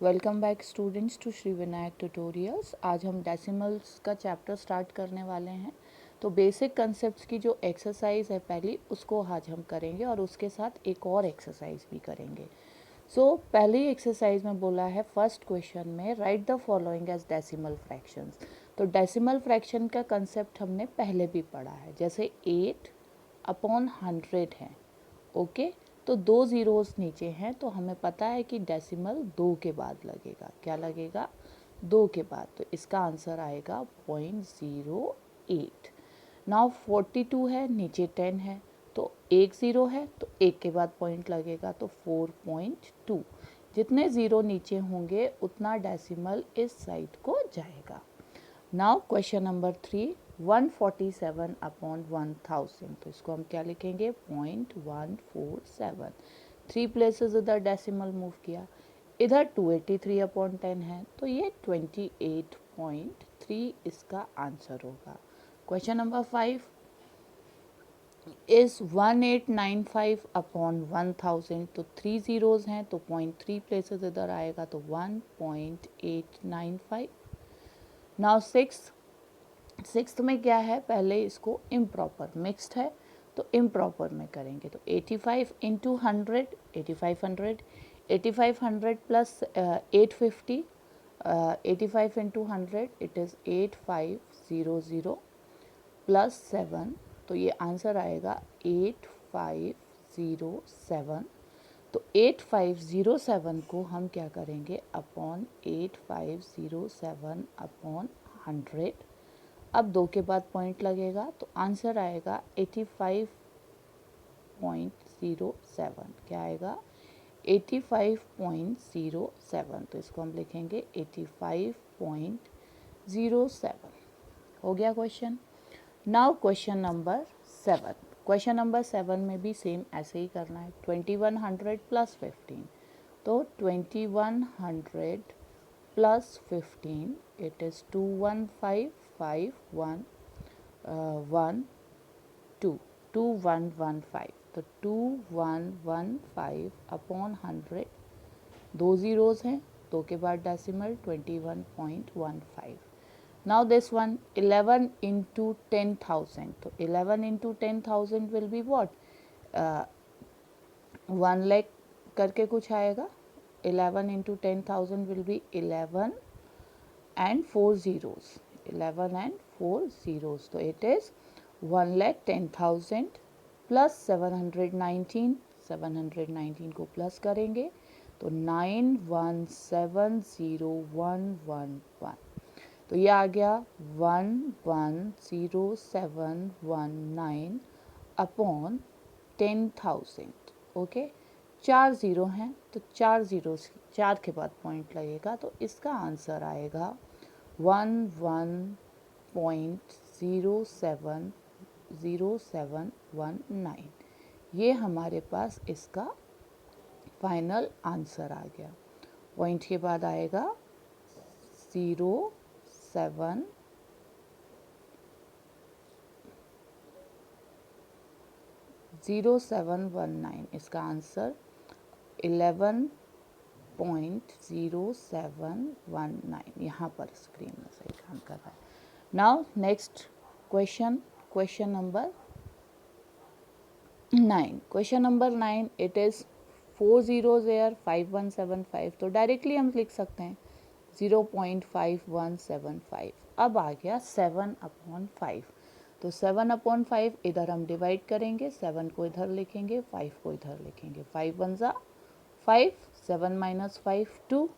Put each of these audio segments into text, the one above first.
Welcome back students to Shri Vinayak tutorials. आज हम decimals का चैप्टर स्टार्ट करने वाले हैं। तो बेसिक कंसेप्ट्स की जो एक्सरसाइज है पहली, उसको आज हम करेंगे और उसके साथ एक और एक्सरसाइज भी करेंगे। पहली एक्सरसाइज में बोला है फर्स्ट क्वेश्चन में write the following as decimal fractions. तो डेसिमल फ्रैक्शन का कंसेप्ट हमने पहले भी पढ़ा है, जैसे 8/100 है। ओके, तो 2 ज़ीरोज़ नीचे हैं, तो हमें पता है कि डेसिमल 2 के बाद लगेगा। क्या लगेगा? 2 के बाद। तो इसका आंसर आएगा 0.08। नाउ 42 है, नीचे 10 है, तो 1 ज़ीरो है, तो 1 के बाद पॉइंट लगेगा, तो 4.2। जितने ज़ीरो नीचे होंगे उतना डेसिमल इस साइड को जाएगा। Now question number 3, 147/1000। तो इसको हम क्या लिखेंगे? 0.147। 3 प्लेसेस इधर डेसिमल मूव किया। इधर 283/10 है, तो ये 28.3 इसका आंसर होगा। Question number 5 is 1895/1000। तो 3 ज़ीरोज़ हैं, तो 0.3 प्लेसेस इधर आएगा, तो 1.895। नाउ सिक्स्थ में क्या है? पहले इसको इम्प्रॉपर, मिक्स्ड है तो इम्प्रॉपर में करेंगे। तो 85 into 100, 8500, 8500 plus 850, 85 into 100 it is 8500 plus 7, तो ये आंसर आएगा 8507। तो 8507 को हम क्या करेंगे? Upon 8507 upon 100। अब 2 के बाद पॉइंट लगेगा, तो आंसर आएगा 85.07। क्या आएगा? 85.07। तो इसको हम लिखेंगे 85.07। हो गया question. Now question number 7। Question number 7 में भी सेम ऐसे ही करना है। 2100 प्लस 15, तो 2100 प्लस 15 इट इज़ 2115 तो 2115 अपॉन 100। 2 ज़ीरोज़ हैं, 2 के बाद decimal 21.15। Now this one 11 into 10,000। तो 11 into 10,000 will be what? 1 lakh करके कुछ आएगा। 11 into 10,000 will be 11 and 4 zeros, 11 and 4 zeros, तो it is 1,10,000 प्लस 719, 719 को प्लस करेंगे तो 9170,111। तो ये आ गया 110719 अपॉन 10,000। ओके, 4 ज़ीरो हैं, तो 4 ज़ीरो, 4 के बाद पॉइंट लगेगा, तो इसका आंसर आएगा 11.070719। ये हमारे पास इसका फाइनल आंसर आ गया। पॉइंट के बाद आएगा 0719। इसका आंसर 11.0719 यहाँ पर स्क्रीन में सही काम कर रहा है। Now next question, question number 9। Question number 9 it is 4 zeros air 5175। तो डायरेक्टली हम लिख सकते हैं 0.5175। अब आ गया 7/5। तो 7/5 इधर हम डिवाइड करेंगे, 7 को इधर लिखेंगे, 5 को इधर लिखेंगे। 5 1 ज़ा 5, 7 माइनस 5 2,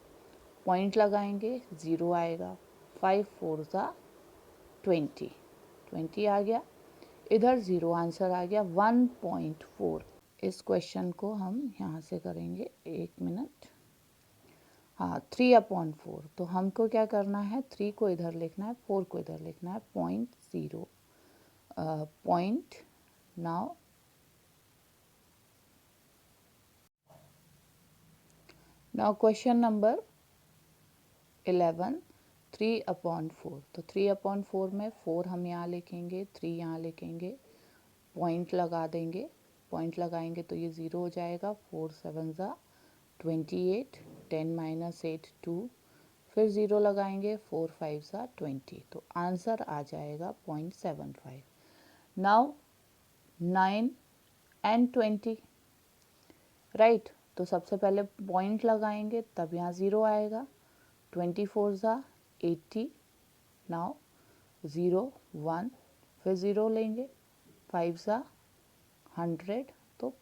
पॉइंट लगाएंगे, 0 आएगा। 5 4 ज़ा 20, 20 आ गया। इधर 0, आंसर आ गया 1.4। इस क्वेश्चन को हम यहाँ से करेंगे, 1 मिनट। हाँ, 3/4। तो हमको क्या करना है? 3 को इधर लिखना है, 4 को इधर लिखना है। 0.0 पॉइंट। Now question number 11, 3/4। तो 3/4 में 4 हम यहाँ लिखेंगे, 3 यहाँ लिखेंगे, पॉइंट लगा देंगे। पॉइंट लगाएंगे तो ये 0 हो जाएगा। 4 7 ज़ा 28, 10 माइनस 8 2, फिर 0 लगाएंगे, 4 5 सा 20, तो आंसर आ जाएगा 0.75। नाउ 9 एंड 20, राइट, तो सबसे पहले पॉइंट लगाएंगे तब यहाँ 0 आएगा, 24 सा 80, नाउ 0 1, फिर 0 लेंगे, 5 सा 100, तो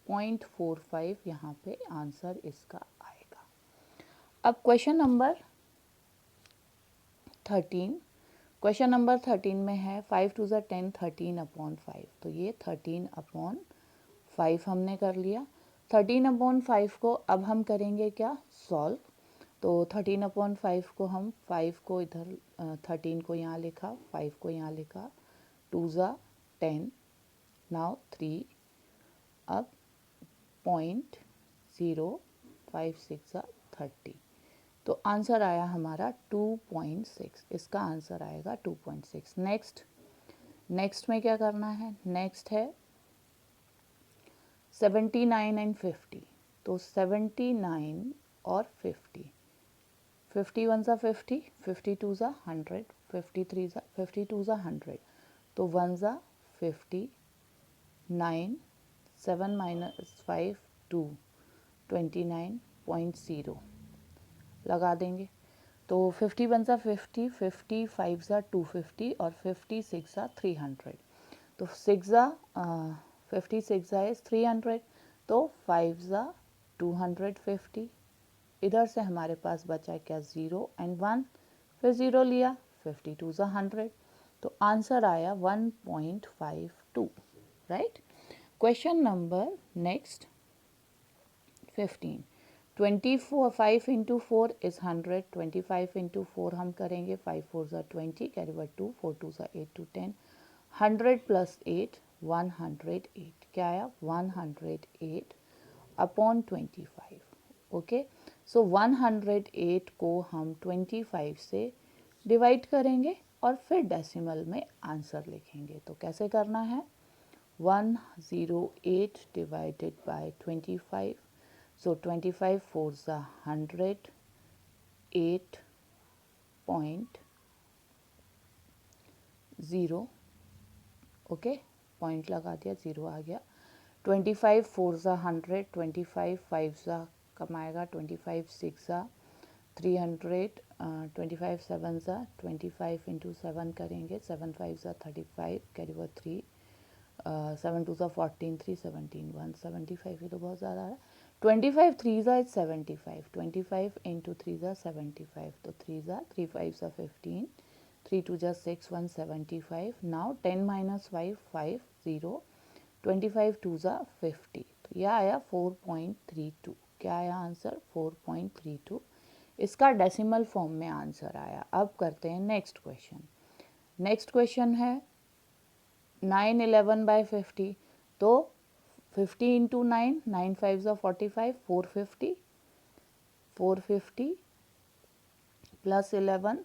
0.45 यहाँ पे आंसर इसका आएगा। अब क्वेश्चन नंबर 13, क्वेश्चन नंबर 13 में है 5 टू ज़ा 10 13/5, तो ये 13/5 हमने कर लिया। 13/5 को अब हम करेंगे क्या, सॉल्व। तो 13/5 को हम 5 को इधर 13 को यहाँ लिखा, 5 को यहाँ लिखा, 2 ज़ा 10, नाउ 3, अब 0.056 30, तो आंसर आया हमारा 2.6, इसका आंसर आएगा 2.6। नेक्स्ट में क्या करना है, नेक्स्ट है 79 एंड 50, तो 79 और 50, 51 ज़ा 50, 52 ज़ा 100, 53 ज़ा 52 ज़ा 100, तो 1 ज़ा 50, 9 7 माइनस 5 2, 29.0 लगा देंगे, तो 51 ज़ा 50, 55 ज़ा 250 और 56 ज़ा 300, तो 6 ज़ा 56 ज़ा इज 300, तो 5 ज़ा 250, इधर से हमारे पास बचा क्या 0 एंड 1, फिर 0 लिया, 52 ज़ा 100, तो आंसर आया 1.52, right. Question number next 15, 25 into 4 is 100, 25 into 4 हम करेंगे, 5 4 ज़ा 20, कैरी बाय 2, 4 2 ज़ा 8 2 10, 100 प्लस 8 108, क्या आया 108/25, ओके। सो 108 को हम 25 से डिवाइड करेंगे और फिर डेसिमल में आंसर लिखेंगे, तो कैसे करना है, 108 divided by 25, so 25 4s are 100, 8.0, okay, point लगा दिया, 0 आ गया। 25 4s are 100, 25 5s are कमाएगा, 25 6s are 300, 25 7s are 25 into 7 करेंगे, 7 5s are 35, carry over 3, 7 2s are 14, 3 17 175, ये तो बहुत ज़्यादा है। 25 3s are 75, 25 into 3s are 75, तो 3s are 3 5s are 15, 3 2s are 6 175, now 10 minus 5 5 0, 25 2s are 50, तो यह आया 4.32, क्या आया आंसर 4.32, इसका डेसिमल फॉर्म में आंसर आया। अब करते हैं नेक्स्ट क्वेश्चन। नेक्स्ट क्वेश्चन है 9 11/50, तो 50 इंटू 9, 9 5 ज़ा 45, 450, 450 प्लस 11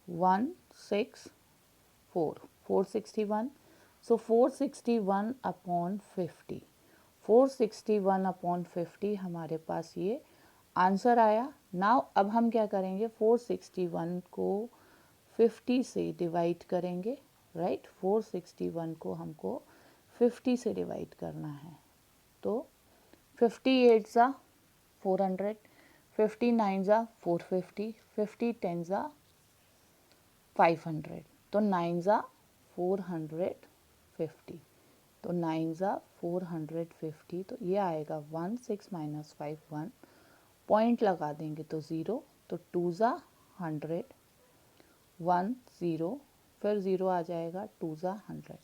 164, 461, सो 461/50, 461/50 हमारे पास ये आंसर आया। नाउ अब हम क्या करेंगे, 461 को 50 से डिवाइड करेंगे, राइट, 461 को हमको 50 से डिवाइड करना है, तो 58 ज़ा 400, 59 ज़ा 450, 50 10 ज़ा 500, तो 9 ज़ा 450, तो 9 ज़ा 450, तो ये आएगा 1 6 माइनस 5 1, पॉइंट लगा देंगे तो 0, तो 2 ज़ा 100, 1 0, फिर 0 आ जाएगा, 2 ज़ा 100,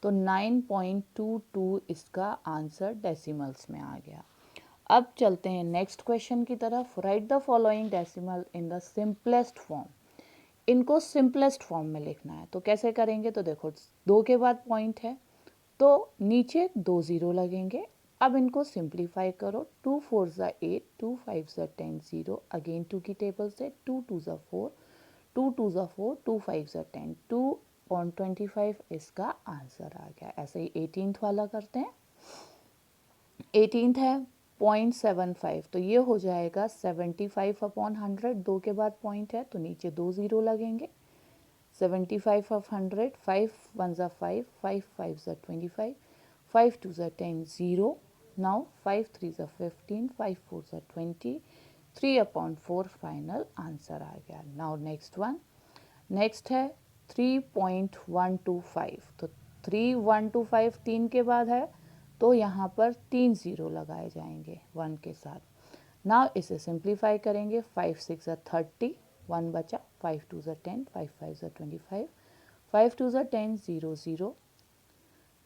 तो 9.22 इसका आंसर डेसिमल्स में आ गया। अब चलते हैं नेक्स्ट क्वेश्चन की तरफ। Right the following decimal in the simplest form, इनको सिंपलेस्ट फॉर्म में लिखना है, तो कैसे करेंगे, तो देखो 2 के बाद पॉइंट है, तो नीचे 2 0 लगेंगे। अब इनको सिंप्लीफाई करो, 2 4 ज़ा 8, 2 5 ज़ा 10 0, अगेन 2 की टेबल से 2 2 ज़ा 4, 2 2 ज़ा 4, 2 5 ज़ा 10, 2.25 इसका आंसर आ गया। ऐसे ही 18th वाला करते हैं। 18th है 0.75, तो ये हो जाएगा 75/100, 2 के बाद पॉइंट है तो नीचे 2 ज़ीरो लगेंगे। 75/100, 5 1 ज़ा 5, 5 5 ज़ा 25, 5 2 ज़ा 10, 0। नाउ 5 3 ज़ा 15, 5 4 ज़ा 20, 3/4 फाइनल आंसर आ गया। नाउ नेक्स्ट वन, नेक्स्ट है 3.125, तो 3125 3 के बाद है तो यहाँ पर 3 ज़ीरो लगाए जाएंगे 1 के साथ। नाउ इसे सिंप्लीफाई करेंगे, 5 6 ज़ा 30, 1 बचा, 5 2 ज़ा 10, 5 5 ज़ा 25, 5 2 ज़ा 10, 0 0।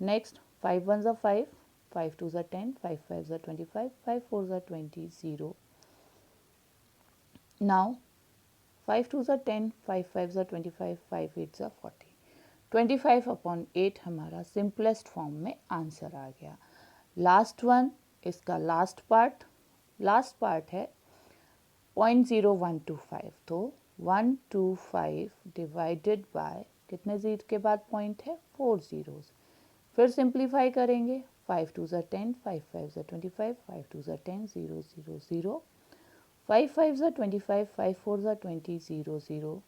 नेक्स्ट 5 1 ज़ा 5, 5 2 ज़ा 10, 5 5 ज़ा 25, 5 4 ज़ा 20, 0। नाउ 5 2 ज़ा 10, 5 5 ज़ा 25, 5 8 ज़ा 40, 25/8 हमारा सिंपलेस्ट फॉर्म में आंसर आ गया। लास्ट वन, इसका लास्ट पार्ट है 0.0125, तो 125 डिवाइडेड बाय कितने ज़ीरो के बाद पॉइंट है, 4 ज़ीरोज़। फिर सिंप्लीफाई करेंगे, 5 2 ज़ा 10, 5 5 ज़ा 25, 5 2 ज़ा 10, 0 0 0, 5 5 ज़ा 25, 5 4 ज़ा 20, 0 0,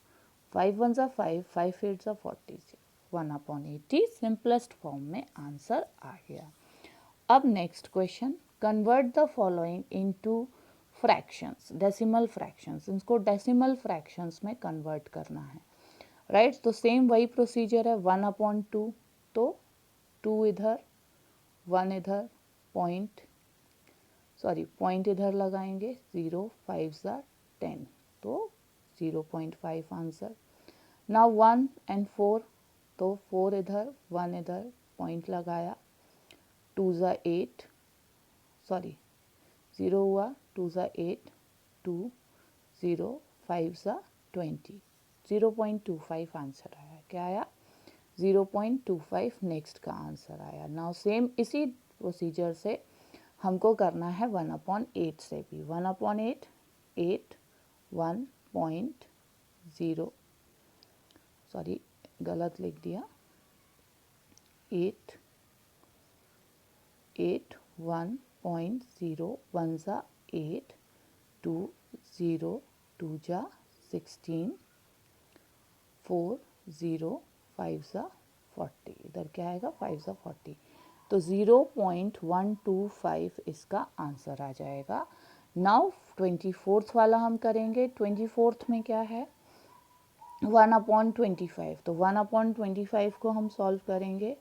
5 1 ज़ा 5, 5 8 ज़ा 40, 1/80 सिंपलेस्ट फॉर्म में आंसर आ गया। अब next question, convert the following into fractions, decimal fractions, इनको डेसिमल फ्रैक्शंस में कन्वर्ट करना है, राइट। तो सेम वही प्रोसीजर है, 1/2, तो 2 इधर 1 इधर, पॉइंट इधर लगाएंगे, 0 5 ज़ा 10, तो 0.5 आंसर। नाउ 1 and 4, तो 4 इधर 1 इधर, पॉइंट लगाया, 2 ज़ा 8, 0 हुआ, 2 ज़ा 8, 2 0, 5 ज़ा 20, 0.25 आंसर आया। क्या आया, 0.25 नेक्स्ट का आंसर आया। नाउ सेम इसी प्रोसीजर से हमको करना है 1/8 से भी। 1/8, 8 1.0, गलत लिख दिया, 8 8 1.0, 1 ज़ा 8, 2 0, 2 ज़ा 16, 4 0, 5 ज़ा 40, इधर क्या आएगा, 5 ज़ा 40, तो 0.125 इसका आंसर आ जाएगा। नाउ 24th वाला हम करेंगे। 24th में क्या है, 1/25, तो 1/25 को हम सॉल्व करेंगे,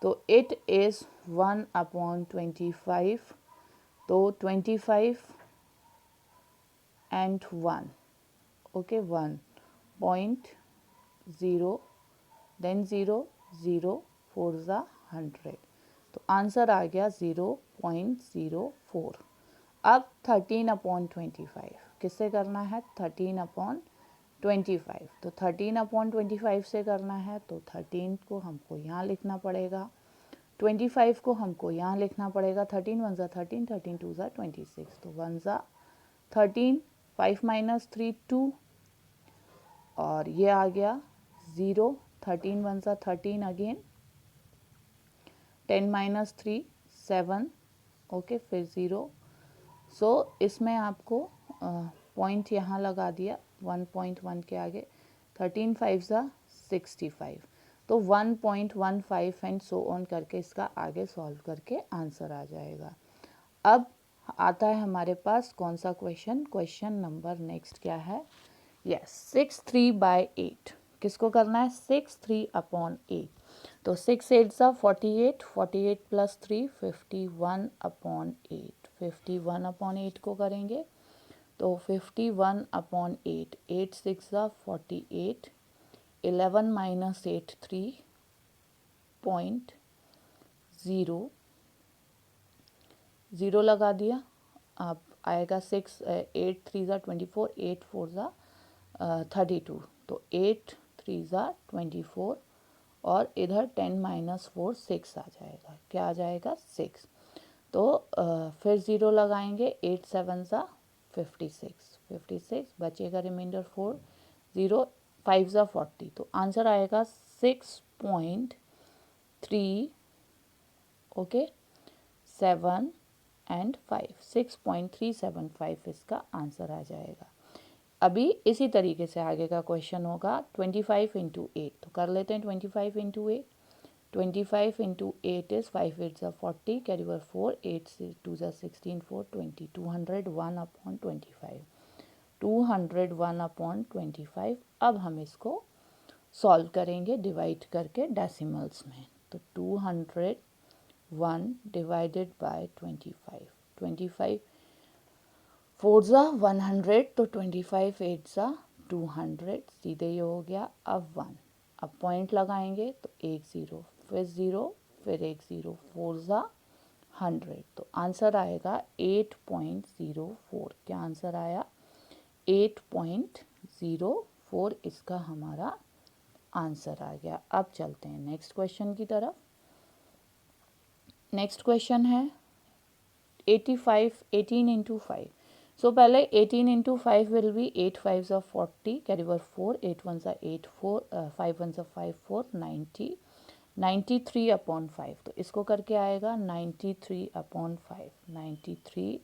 तो इट इज़ 1/25, तो 25 and 1, ओके, 1.0, देन 0 0, 4 ज़ा 100, तो आंसर आ गया 0.04। अब 13/25 किससे करना है, 13/25, तो 13/25 से करना है, तो 13 को हमको यहाँ लिखना पड़ेगा, 25 को हमको यहाँ लिखना पड़ेगा। 13 1 ज़ा 13, 13 2 ज़ा 26, तो 1 ज़ा 13, 5 - 3 2, और ये आ गया 0, 13 1 ज़ा 13 अगेन, 10 - 3 7, ओके, फिर 0। सो इसमें आपको पॉइंट यहाँ लगा दिया 1.1 के आगे, 13 5 ज़ा 65, तो 1.15 एंड सो ऑन करके इसका आगे सॉल्व करके आंसर आ जाएगा। अब आता है हमारे पास कौन सा क्वेश्चन, क्वेश्चन नंबर नेक्स्ट क्या है, यस 6/3/8, किसको करना है, 6/3/8, तो 6 8 ज़ा 48, 48 + 3 51/8, 51/8 को करेंगे, तो 51/8, 8 6 ज़ा 48, 11 - 8 3.0, 0 लगा दिया, अब आएगा 6 8 3 ज़ा 24, 8 4 ज़ा 32, तो 8 3 ज़ा 24, और इधर 10 - 4 6 आ जाएगा, क्या आ जाएगा, 6, तो फिर 0 लगाएंगे, 8 7 ज़ा 56, 56 बचेगा रिमाइंडर 4, 0 5 ज़ा 40, तो आंसर आएगा 6.3, ओके 7 एंड 5, 6.375 इसका आंसर आ जाएगा। अभी इसी तरीके से आगे का क्वेश्चन होगा 25 इंटू 8, तो कर लेते हैं 25 इंटू 8। 25 इंटू 8 इज़ 5 8 ज़ा 40, कैरी ओवर 4, 8 2 ज़ा 16, 4 20, 201 अपॉन 25, 201 अपॉन 25। अब हम इसको सॉल्व करेंगे डिवाइड करके डेसिमल्स में। तो 201 डिवाइडेड बाय 25, 25 4 ज़ा 100, तो 25 8 ज़ा 200, सीधे ये हो गया। अब 1, अब पॉइंट लगाएंगे तो एक ज़ीरो, फिर ज़ीरो, फिर एक ज़ीरो, 4 ज़ा 100, तो आंसर आएगा 8.04। क्या आंसर आया? 8.04 इसका हमारा आंसर आ गया। अब चलते हैं नेक्स्ट क्वेश्चन की तरफ। नेक्स्ट क्वेश्चन है 85, 18 इंटू 5। सो पहले 18 इंटू 5 विल बी 8 5 ज़ा 40, कैरी ओवर 4, 8 1 ज़ा 8 4, 5 1 ज़ा 5 4, 90, 93 अपॉन 5, तो इसको करके आएगा 93 अपॉन 5, 93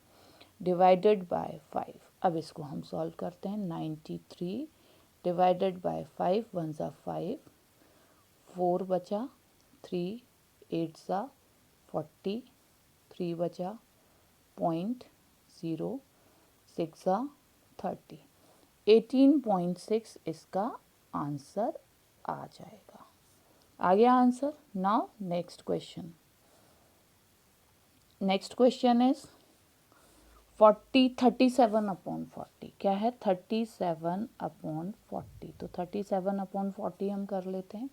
डिवाइडेड बाय 5। अब इसको हम सॉल्व करते हैं। 93 डिवाइडेड बाय 5, 1 ज़ा 5, 4 बचा, 3 8 ज़ा 40, 3 बचा, 0.0, 6 ज़ा 30, 18.6 इसका आंसर आ जाएगा। आ गया answer. Now next question. Next question is 37 upon 40। क्या है? 37 अपॉन 40, तो 37 अपॉन 40 हम कर लेते हैं।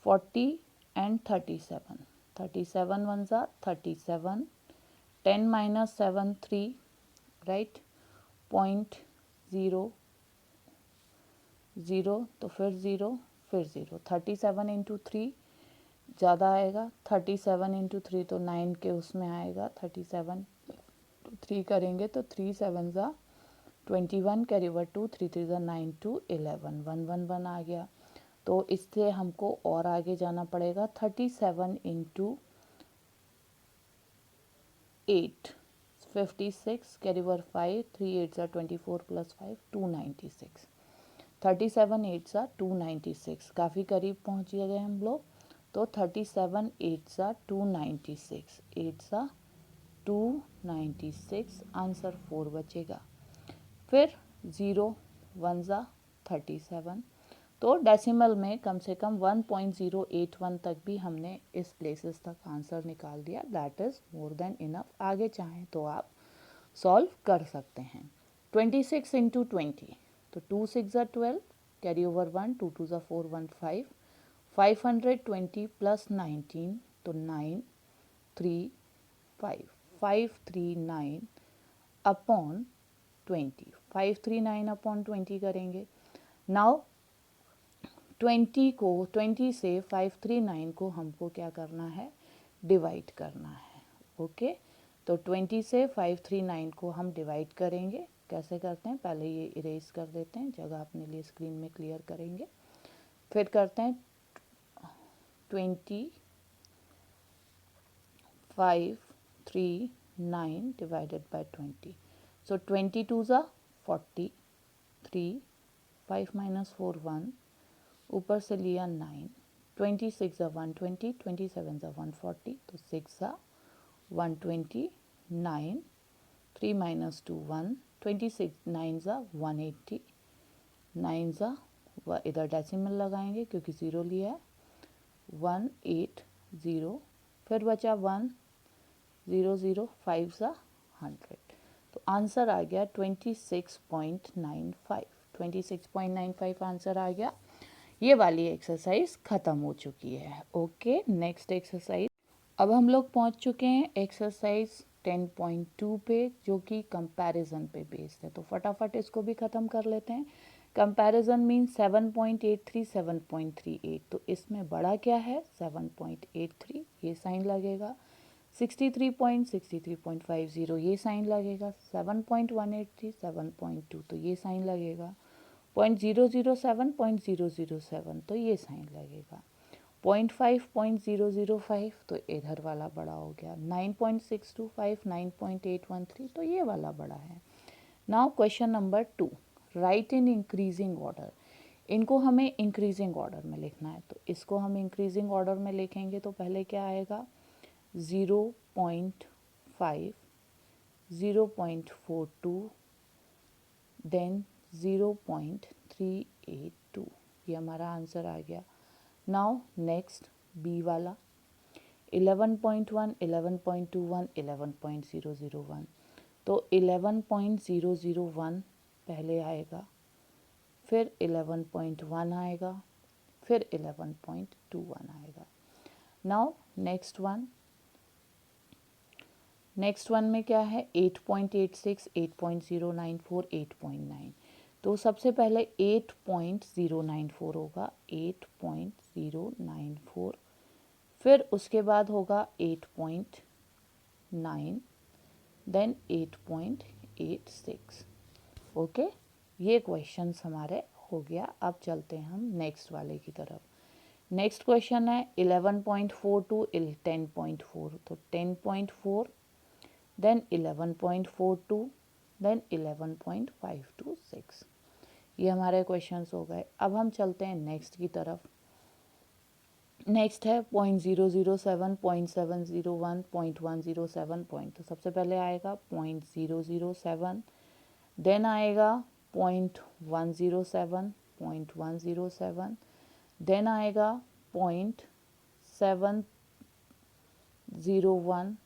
40 एंड 37, 37 1 ज़ा 37, 10 माइनस 7 3, राइट, 0.0 0, तो फिर 0, फिर 0, 37 इंटू 3 ज़्यादा आएगा, 37 इंटू 3 तो 9 के उसमें आएगा, 37 3 करेंगे तो 3 7 ज़ा 21, कैरी ओवर 2, 3 3 ज़ा 9 2 11, 1 1 1 आ गया। तो इससे हमको और आगे जाना पड़ेगा। 37 इंटू 8 56, कैरी ओवर 5, 3 8 ज़ा 24 प्लस 5 296, 37 8 ज़ा 296, काफ़ी करीब पहुँच गए हम लोग। तो 37 8 ज़ा 296, 8 ज़ा 296, आंसर 4 बचेगा। फिर 0 1 ज़ा 37, तो डेसिमल में कम से कम 1.081 तक भी हमने इस प्लेसेस तक आंसर निकाल दिया। That is more than enough. आगे चाहें तो आप सॉल्व कर सकते हैं। 26 इंटू 20, तो 2 6 ज़ा 12, कैरी ओवर 1, 2 2 ज़ा 4 1 5, 520 प्लस 19, तो 9 3 5, 539 अपॉन 20, 539 अपॉन 20 करेंगे। नाउ 20 से 539 को हमको क्या करना है? डिवाइड करना है। ओके, तो 20 से 539 को हम डिवाइड करेंगे। कैसे करते हैं? पहले ये इरेज कर देते हैं, जगह अपने लिए स्क्रीन में क्लियर करेंगे। फिर करते हैं 20 539 डिवाइडेड बाय 20, सो 22 ज़ा 40, 3 5 माइनस 4 1, ऊपर से लिया 9, 26 ज़ा 120, 27 ज़ा 140, तो 6 ज़ा 129, 3 माइनस 2 1, 26 9 ज़ा 180, 9 ज़ा इधर डेसिमल लगाएंगे क्योंकि ज़ीरो लिया है, 180, फिर बचा 1 0 0, 5 ज़ा 100, तो आंसर आ गया 26.95, 26.95 आंसर आ गया। ये वाली एक्सरसाइज ख़त्म हो चुकी है। Okay, next exercise. अब हम लोग पहुंच चुके हैं एक्सरसाइज 10.2 पे, जो कि कंपैरिजन पे बेस्ड है। तो फटाफट इसको भी ख़त्म कर लेते हैं। कंपैरिजन मीन 7.83 7.38, तो इसमें बड़ा क्या है? 7.83, ये साइन लगेगा। 63.50 ये साइन लगेगा। 7.183 7.2, तो ये साइन लगेगा। 0.007 0.007, तो ये साइन लगेगा। 0.5 0.005 तो इधर वाला बड़ा हो गया, 9.625 9.813 तो ये वाला बड़ा है। Now question number 2, right in increasing order. इनको हमें इंक्रीजिंग ऑर्डर में लिखना है, तो इसको हम इंक्रीजिंग ऑर्डर में लिखेंगे तो पहले क्या आएगा 0.5 0.42 देन 0.382, ये हमारा आंसर आ गया। नाउ नेक्स्ट बी वाला 11.1 11.21 11.001 तो 11.001 पहले आएगा, फिर 11.1 आएगा, फिर 11.21 आएगा। नाउ नेक्स्ट वन में क्या है 8.86 8.094 8.9 तो सबसे पहले 8.094 होगा 8.094, फिर उसके बाद होगा 8.9 देन 8.86। ओके, ये क्वेश्चंस हमारे हो गया। अब चलते हैं हम नेक्स्ट वाले की तरफ। नेक्स्ट क्वेश्चन है 11.4 टू 10.4 तो 10.4 देन 11.42 देन 11.526, ये हमारे क्वेश्चंस हो गए। अब हम चलते हैं नेक्स्ट की तरफ। नेक्स्ट है 0.007 0.701 0.107 पॉइंट, तो सबसे पहले आएगा 0.007 देन आएगा 0.107 0.107 देन आएगा 0.701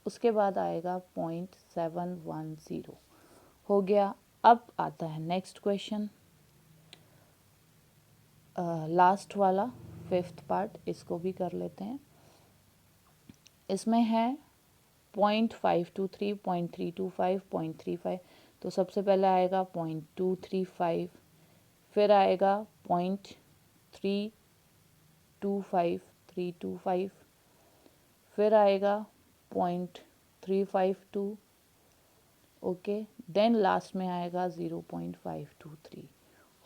उसके बाद आएगा 0.710 हो गया। अब आता है नेक्स्ट क्वेश्चन, लास्ट वाला 5th पार्ट, इसको भी कर लेते हैं। इसमें है 0.523 0.325 0.35 तो सबसे पहले आएगा 0.235, फिर आएगा 0.325 फिर आएगा 0.352 ओके, देन लास्ट में आएगा 0.523।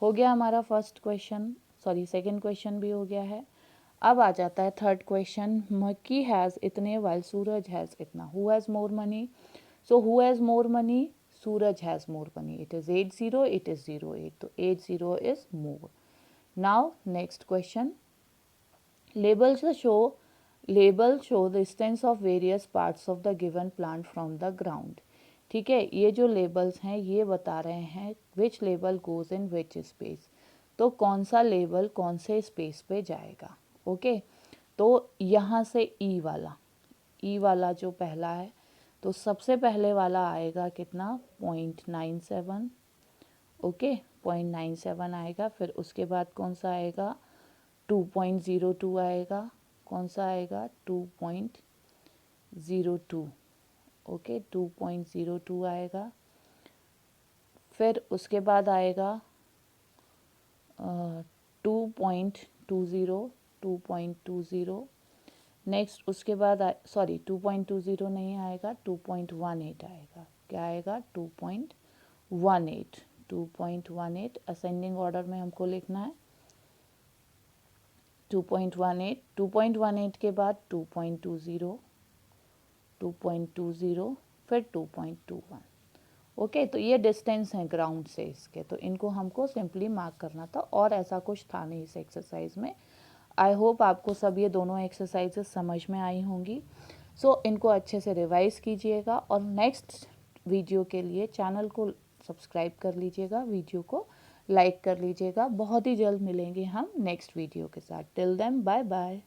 हो गया हमारा first question, sorry second question भी हो गया है। अब आ जाता है थर्ड क्वेश्चन, मक्की हैज़ इतने वाइल सूरज हैज़ इतना, who has more money, so who has more money, Suraj has more money, it is 80 it is 08 तो 80 is more. Now next question, labels show the distance of various parts of the given plant from the ground। ठीक है, ये जो labels हैं ये बता रहे हैं which label goes in which space, तो कौन सा लेबल कौन से स्पेस पे जाएगा। ओके, तो यहाँ से ई वाला जो पहला है तो सबसे पहले वाला आएगा कितना 0.97 ओके 0.97 आएगा, फिर उसके बाद कौन सा आएगा 2.02 आएगा, कौन सा आएगा 2.02 ओके 2.02 आएगा, फिर उसके बाद आएगा 2.20 नेक्स्ट उसके बाद सॉरी 2.20 नहीं आएगा 2.18 आएगा, क्या आएगा 2.18 असेंडिंग ऑर्डर में हमको लिखना है 2.18 के बाद 2.20 फिर 2.21 ओके, तो ये डिस्टेंस है ग्राउंड से इसके, तो इनको हमको सिंपली मार्क करना था और ऐसा कुछ था नहीं इस एक्सरसाइज में। आई होप आपको सब ये दोनों एक्सरसाइजेस समझ में आई होंगी। सो इनको अच्छे से रिवाइज कीजिएगा और नेक्स्ट वीडियो के लिए चैनल को सब्सक्राइब कर लीजिएगा, वीडियो को लाइक कर लीजिएगा। बहुत ही जल्द मिलेंगे हम नेक्स्ट वीडियो के साथ। Till then bye bye.